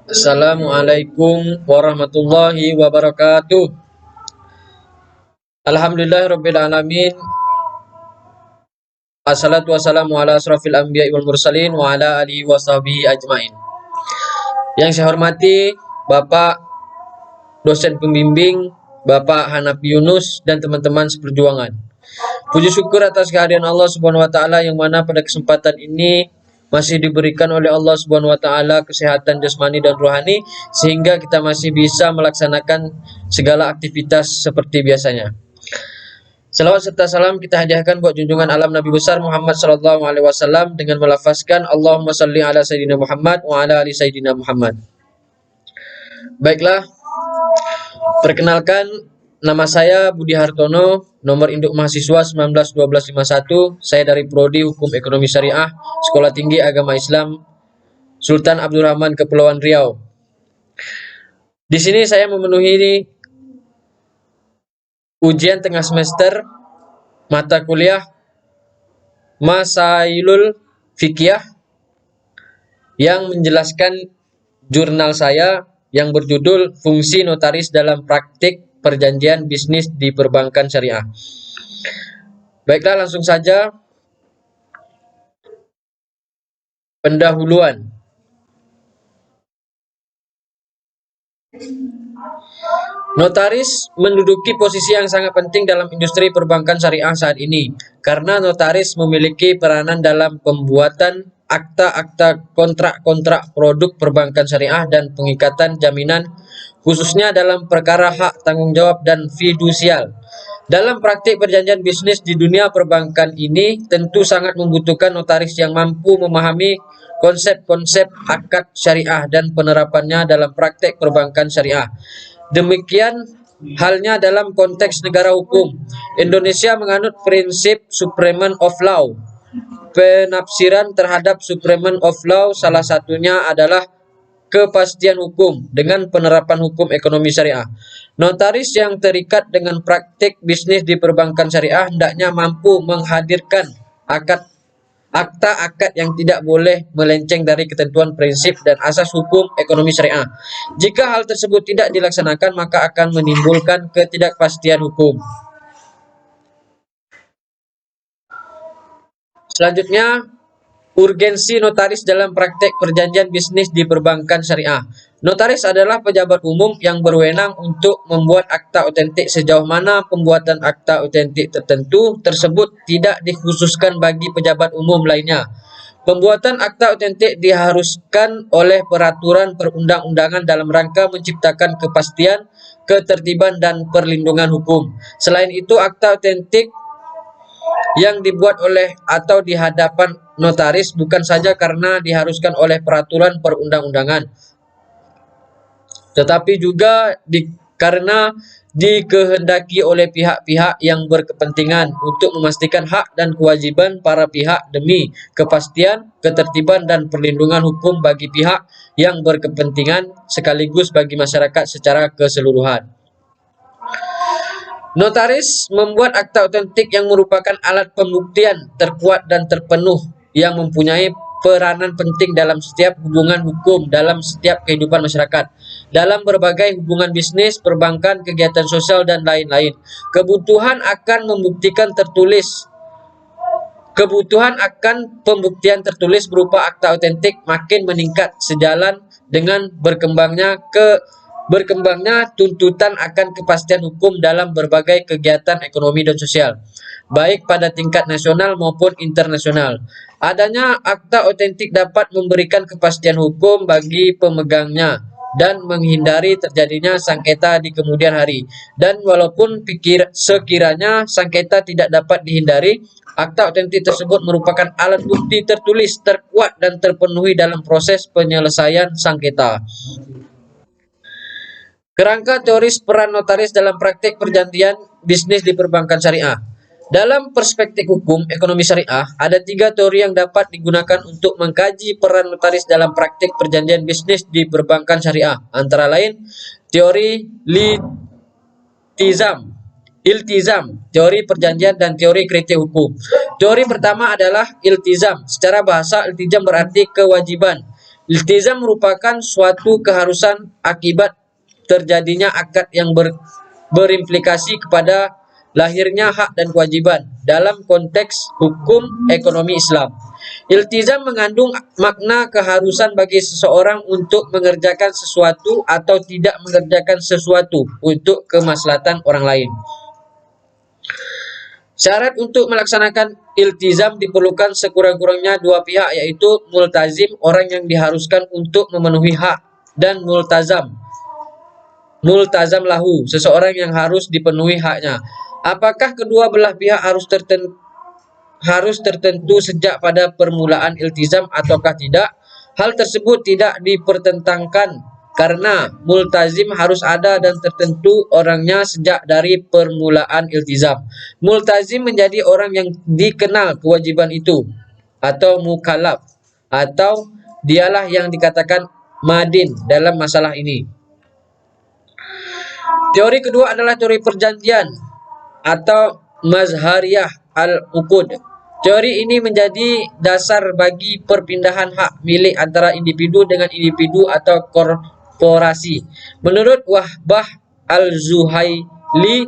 Assalamualaikum warahmatullahi wabarakatuh. Alhamdulillahirabbil alamin. Assalatu wassalamu ala asrofil anbiya'i wal mursalin wa ala alihi washabihi ajmain. Yang saya hormati Bapak dosen pembimbing, Bapak Hanafi Yunus dan teman-teman seperjuangan. Puji syukur atas kehadiran Allah Subhanahu wa taala yang mana pada kesempatan ini masih diberikan oleh Allah Subhanahu wa taala kesehatan jasmani dan rohani sehingga kita masih bisa melaksanakan segala aktivitas seperti biasanya. Salawat serta salam kita hadiahkan buat junjungan alam Nabi besar Muhammad sallallahu alaihi wasallam dengan melafazkan Allahumma shalli ala sayyidina Muhammad wa ala ali sayyidina Muhammad. Baiklah, perkenalkan, nama saya Budi Hartono, nomor induk mahasiswa 191251. Saya dari Prodi Hukum Ekonomi Syariah, Sekolah Tinggi Agama Islam Sultan Abdurrahman, Kepulauan Riau. Di sini saya memenuhi ujian tengah semester mata kuliah Masailul Fiqhiyah yang menjelaskan jurnal saya yang berjudul Fungsi Notaris dalam Praktik Perjanjian Bisnis di Perbankan Syariah. Baiklah, langsung saja pendahuluan. Notaris menduduki posisi yang sangat penting dalam industri perbankan syariah saat ini karena notaris memiliki peranan dalam pembuatan akta-akta kontrak-kontrak produk perbankan syariah dan pengikatan jaminan khususnya dalam perkara hak tanggung jawab dan fidusial. Dalam praktik perjanjian bisnis di dunia perbankan ini tentu sangat membutuhkan notaris yang mampu memahami konsep-konsep akad syariah dan penerapannya dalam praktek perbankan syariah. Demikian halnya dalam konteks negara hukum. Indonesia menganut prinsip supremacy of law. Penafsiran terhadap supremacy of law salah satunya adalah kepastian hukum dengan penerapan hukum ekonomi syariah. Notaris yang terikat dengan praktik bisnis di perbankan syariah hendaknya mampu menghadirkan akta-akad yang tidak boleh melenceng dari ketentuan prinsip dan asas hukum ekonomi syariah. Jika hal tersebut tidak dilaksanakan, maka akan menimbulkan ketidakpastian hukum. Selanjutnya, urgensi notaris dalam praktek perjanjian bisnis di perbankan syariah. Notaris adalah pejabat umum yang berwenang untuk membuat akta otentik sejauh mana pembuatan akta otentik tertentu tersebut tidak dikhususkan bagi pejabat umum lainnya. Pembuatan akta otentik diharuskan oleh peraturan perundang-undangan dalam rangka menciptakan kepastian, ketertiban, dan perlindungan hukum. Selain itu, akta otentik yang dibuat oleh atau di hadapan notaris bukan saja karena diharuskan oleh peraturan perundang-undangan, tetapi juga karena dikehendaki oleh pihak-pihak yang berkepentingan untuk memastikan hak dan kewajiban para pihak demi kepastian, ketertiban, dan perlindungan hukum bagi pihak yang berkepentingan sekaligus bagi masyarakat secara keseluruhan. Notaris membuat akta otentik yang merupakan alat pembuktian terkuat dan terpenuh yang mempunyai peranan penting dalam setiap hubungan hukum dalam setiap kehidupan masyarakat, dalam berbagai hubungan bisnis, perbankan, kegiatan sosial, dan lain-lain. Kebutuhan akan pembuktian tertulis berupa akta otentik makin meningkat sejalan dengan berkembangnya tuntutan akan kepastian hukum dalam berbagai kegiatan ekonomi dan sosial, baik pada tingkat nasional maupun internasional. Adanya akta otentik dapat memberikan kepastian hukum bagi pemegangnya dan menghindari terjadinya sengketa di kemudian hari. Dan walaupun sekiranya sengketa tidak dapat dihindari, akta otentik tersebut merupakan alat bukti tertulis, terkuat, dan terpenuhi dalam proses penyelesaian sengketa. Kerangka teoris peran notaris dalam praktik perjanjian bisnis di perbankan syariah. Dalam perspektif hukum ekonomi syariah, ada 3 teori yang dapat digunakan untuk mengkaji peran notaris dalam praktik perjanjian bisnis di perbankan syariah. Antara lain, teori iltizam, teori perjanjian, dan teori kritik hukum. Teori pertama adalah iltizam. Secara bahasa, iltizam berarti kewajiban. Iltizam merupakan suatu keharusan akibat terjadinya akad yang berimplikasi kepada lahirnya hak dan kewajiban dalam konteks hukum ekonomi Islam. Iltizam mengandung makna keharusan bagi seseorang untuk mengerjakan sesuatu atau tidak mengerjakan sesuatu untuk kemaslahatan orang lain. Syarat untuk melaksanakan iltizam diperlukan sekurang-kurangnya dua pihak, yaitu multazim, orang yang diharuskan untuk memenuhi hak, dan multazam lahu, seseorang yang harus dipenuhi haknya. Apakah kedua belah pihak harus tertentu sejak pada permulaan iltizam ataukah tidak? Hal tersebut tidak dipertentangkan karena multazim harus ada dan tertentu orangnya sejak dari permulaan iltizam. Multazim menjadi orang yang dikenal kewajiban itu atau mukallaf, atau dialah yang dikatakan madin dalam masalah ini. Teori kedua adalah teori perjanjian atau mazhariyah al-uqud. Teori ini menjadi dasar bagi perpindahan hak milik antara individu dengan individu atau korporasi. Menurut Wahbah al-Zuhaili,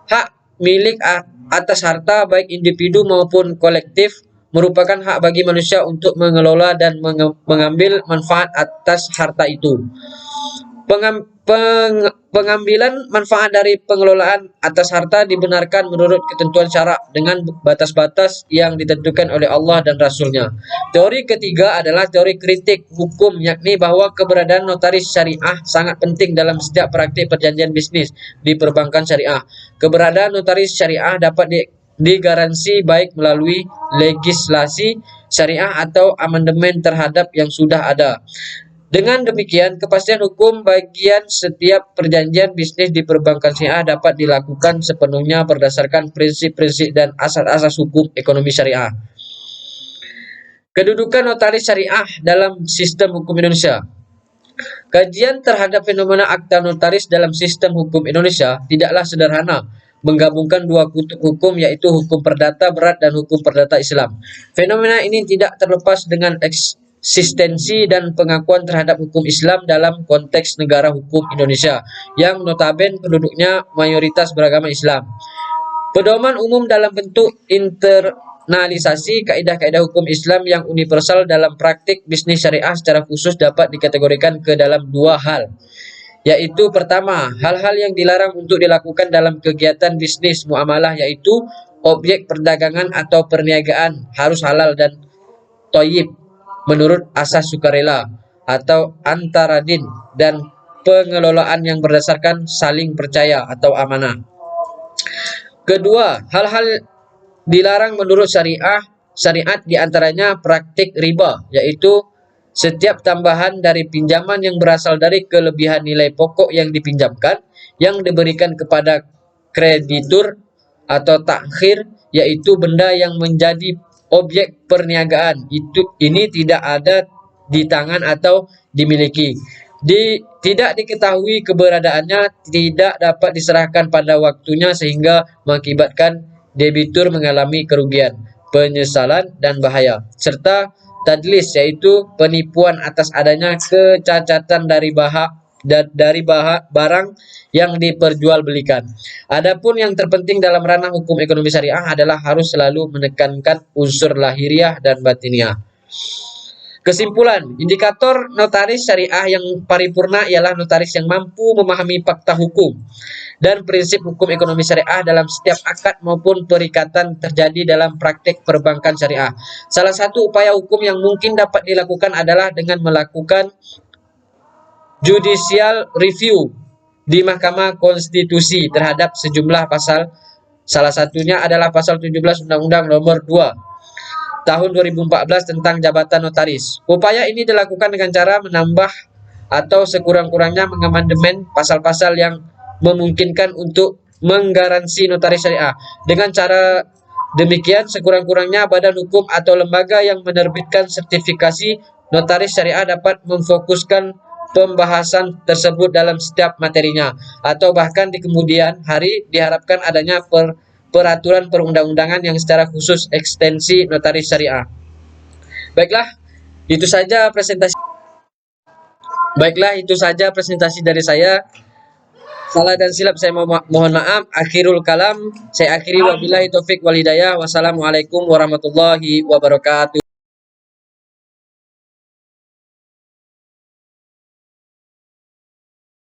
hak milik atas harta baik individu maupun kolektif merupakan hak bagi manusia untuk mengelola dan mengambil manfaat atas harta itu. Pengambilan manfaat dari pengelolaan atas harta dibenarkan menurut ketentuan syarak dengan batas-batas yang ditentukan oleh Allah dan Rasul-Nya. Teori ketiga adalah teori kritik hukum, yakni bahwa keberadaan notaris syariah sangat penting dalam setiap praktik perjanjian bisnis di perbankan syariah. Keberadaan notaris syariah dapat digaransi baik melalui legislasi syariah atau amandemen terhadap yang sudah ada. Dengan demikian, kepastian hukum bagian setiap perjanjian bisnis di perbankan syariah dapat dilakukan sepenuhnya berdasarkan prinsip-prinsip dan asas-asas hukum ekonomi syariah. Kedudukan notaris syariah dalam sistem hukum Indonesia. Kajian terhadap fenomena akta notaris dalam sistem hukum Indonesia tidaklah sederhana, menggabungkan dua kutub hukum, yaitu hukum perdata berat dan hukum perdata Islam. Fenomena ini tidak terlepas dengan eksistensi dan pengakuan terhadap hukum Islam dalam konteks negara hukum Indonesia yang notabene penduduknya mayoritas beragama Islam. Pedoman umum dalam bentuk internalisasi kaidah-kaidah hukum Islam yang universal dalam praktik bisnis syariah secara khusus dapat dikategorikan ke dalam dua hal, yaitu pertama, hal-hal yang dilarang untuk dilakukan dalam kegiatan bisnis muamalah, yaitu objek perdagangan atau perniagaan harus halal dan thayyib menurut asas sukarela atau antaradin dan pengelolaan yang berdasarkan saling percaya atau amanah. Kedua, hal-hal dilarang menurut syariat diantaranya praktik riba, yaitu setiap tambahan dari pinjaman yang berasal dari kelebihan nilai pokok yang dipinjamkan yang diberikan kepada kreditur, atau takhir, yaitu benda yang menjadi objek perniagaan ini tidak ada di tangan atau dimiliki, tidak diketahui keberadaannya, tidak dapat diserahkan pada waktunya sehingga mengakibatkan debitur mengalami kerugian, penyesalan dan bahaya, serta tadlis, yaitu penipuan atas adanya kecacatan dari barang yang diperjualbelikan. Adapun yang terpenting dalam ranah hukum ekonomi syariah adalah harus selalu menekankan unsur lahiriah dan batiniah. Kesimpulan, indikator notaris syariah yang paripurna ialah notaris yang mampu memahami fakta hukum dan prinsip hukum ekonomi syariah dalam setiap akad maupun perikatan terjadi dalam praktik perbankan syariah. Salah satu upaya hukum yang mungkin dapat dilakukan adalah dengan melakukan judicial review di Mahkamah Konstitusi terhadap sejumlah pasal. Salah satunya adalah pasal 17 Undang-Undang Nomor 2 Tahun 2014 tentang jabatan notaris. Upaya ini dilakukan dengan cara menambah atau sekurang-kurangnya mengamandemen pasal-pasal yang memungkinkan untuk menggaransi notaris syariah. Dengan cara demikian, sekurang-kurangnya badan hukum atau lembaga yang menerbitkan sertifikasi notaris syariah dapat memfokuskan pembahasan tersebut dalam setiap materinya, atau bahkan di kemudian hari diharapkan adanya peraturan perundang-undangan yang secara khusus ekstensi notaris syariah. Baiklah, itu saja presentasi. Baiklah, itu saja presentasi dari saya. Salah dan silap saya mohon maaf. Akhirul kalam, saya akhiri wabillahi taufik wal hidayah. Wassalamualaikum warahmatullahi wabarakatuh.